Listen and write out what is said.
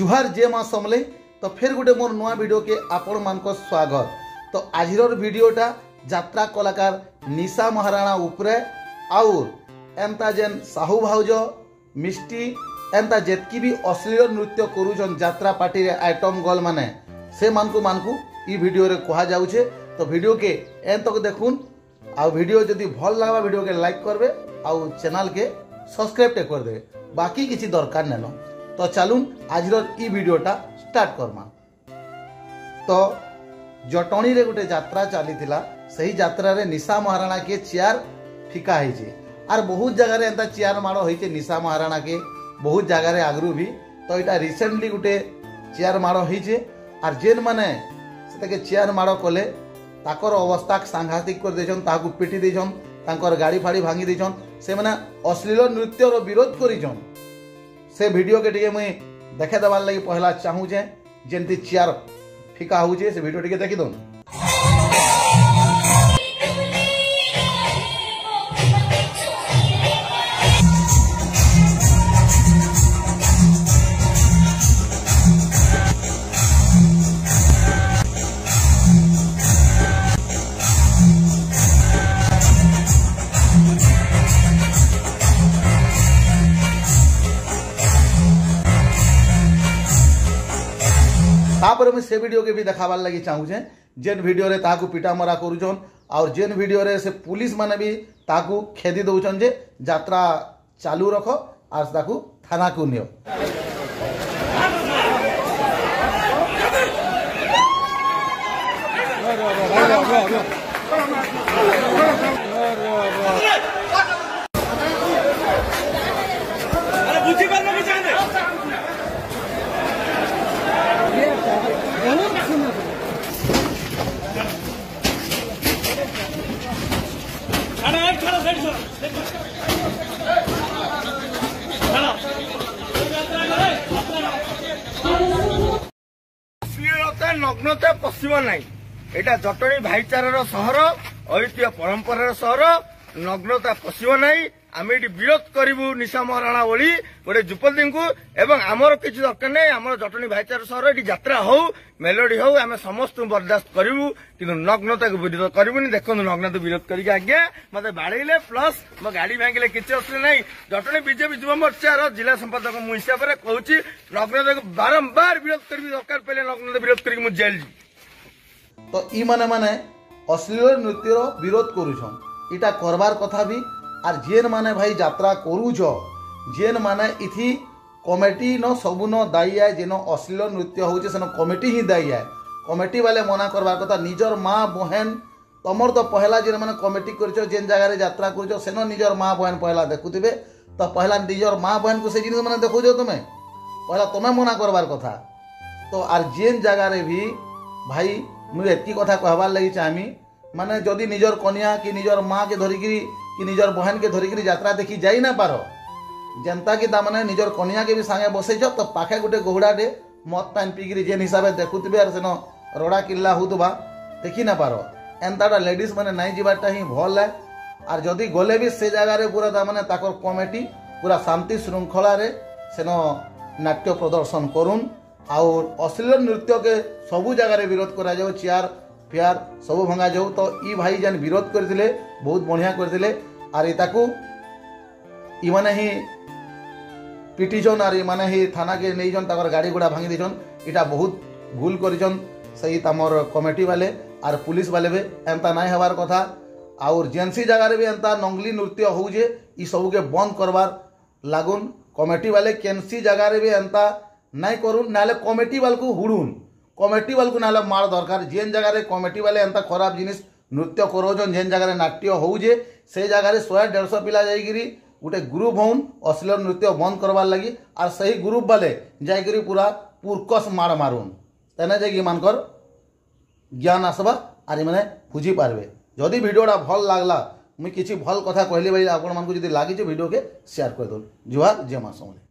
जुहार जे माँ समले। तो फिर गोटे मोर नुआ वीडियो के आपण मान को स्वागत। तो आजिर वीडियोटा यात्रा कलाकार निशा महाराणा उपरे आउर एंता जेन साहू भाउज मिष्टी एंता जेतकी भी अश्लील नृत्य करूछन यात्रा पार्टी रे आइटम गर्ल माने से मानकू ई वीडियो रे कहा जाउछे। तो वीडियो के एन तक देखुन आ वीडियो जदि भल लागबा वीडियो के लाइक करबे आउ चैनल के सब्सक्राइब टे कर दे बाकी किसी दरकार नेनो। तो चलून आज ई वीडियोटा स्टार्ट करमा। तो जटणी रे गोटे यात्रा चली सही यात्रा रे निशा महाराणा के चेयर फिका है आर बहुत जगह रे एंता चेयर माड़ होइचे निशा महाराणा के बहुत जगह रे आगरू भी। तो इटा रिसेंटली गोटे चेयर माड़ होइचे आर जेन माने से के चेयर माड़ कले ताकर अवस्था सांघातिक कर देछन, ताकू पिटी देछन, ताकर गाड़ी फाड़ी भांगी देछन, से माने अश्लील नृत्य रो विरोध करिछन। से वीडियो के टिके मुई देखे देवार लगी पहला चाहूँ जेमती चेयर फिका होउचे से वीडियो टिके देखि दो। तापर मैं से वीडियो के भी देखाबार लगी चाहूँ जेन वीडियो रे ताकू पिटा मरा करूछन और जेन वीडियो रे से पुलिस माने भी ताकू खेदी दउछन जे यात्रा चालू रखो और ताकू थाना को नियो। नग्नता पश्चिम नाई एटा जटणी भाईचारार सहर ऐतिह्य परंपरार सहर नग्नता पश्चिम नाई। आम ये विरोध करूँ निशा महाराणा भली गोटे युवती को एवं आमर किसी दरकार नहीं। आम जटणी भाईचारा सहर ये यात्रा हो मेलोडी हो आम समस्त बर्दाश्त करूँ कि नग्नता को विरोध करूनी। देखो नग्नता विरोध करके आज्ञा मत बाड़े प्लस मो गाड़ी भांगे किसी असुविधा नहीं। जटणी बीजेपी युवा मोर्चार जिला संपादक मो हिसाब से कहूँ नग्नता को बारंबार विरोध करी दरकार पहले नग्नता विरोध करके जेल जी। तो ई माने माने अश्लील नृत्यर विरोध करूछन इटा करबार कथा भी आर जेन माने भाई यात्रा करूछ जेन माने इथि कमिटी न सबु न दायी है जेन अश्लील नृत्य होचे सेन कमिटी ही दायी है। कमिटी वाले मना करबार कथा निजर माँ बहन तमर तो पहला जेन माने कमिटी करछ जेन जगह रे यात्रा करछ सेन निजर माँ बहन पहला देखुथिबे। तो पहला निजर माँ बहन को से जिनिस माने देखुछ तुमे पहला तुमे मना करबार कथा। तो आर जेन जगह रे भी भाई मुझे एतकी कथा कहबार लगी चाहमी माने जदि निजर कन्या कि निजर माँ के धरिकी कि निजर बहन के धरिकी यात्रा देखी जाई ना पारो जनता कि तामाने निजर कन्या के भी सांगे बसैछ तो पाखे गोटे गोहड़ाटे मद पान पीकरी जेन हिसाब से देखुवे आर सेन रड़ा किल्ला होतबा देखी ना पारो एंताटा लेडीज माने नाई जीवाटा ही भल है। आर जदि गले भी से जगह रे पूरा तामाने ताकर कमिटी पूरा शांति श्रृंखला रे सेन नाट्य प्रदर्शन करुन और अश्लील नृत्य के सबू जगह रे विरोध करा जाओ चेयर फेयर सब भंगा जाऊ। तो ई भाई जेन विरोध करथिले बहुत बढ़िया करथिले आर इताकू इमाने ही पिटिछन आर इमाने ही थाना के नहींजन ताकर गाड़ी घोड़ा भांगी देछन इटा बहुत भूल करिछन सही तमर कमिटी वाले आर पुलिस वाले भी एंता नाई हबार कथा। और जेनसी जगह रे भी एंता नंगली नृत्य होउजे ई सब के बंद करबार लागुन कमिटी वाले केनसी जगह रे भी एंता नाई करुन नाले कमिटी वाल को हुड़ुन कमिटी वाल को नाले मार दरकार। जेन जगह रे कमिटी वाले एंता खराब जिनिस नृत्य करोजन जेन जगह रे नाट्य होउजे से जगह रे 100-150 पिला जाइगिरी गोटे ग्रुप होउन अश्लील नृत्य बंद करबार लगी आर सही ग्रुप वाले जाइगिरी पूरा पुरकस मार मारुन तेने जाइगी मानकर ज्ञान आसबा आर माने बुझी पारबे। जदि वीडियोटा भल लागला मुई किछि भल कथा कहली भाई आपण मानकु जदि लागिछ वीडियो के शेयर कर दो। जुहार जय मां समले।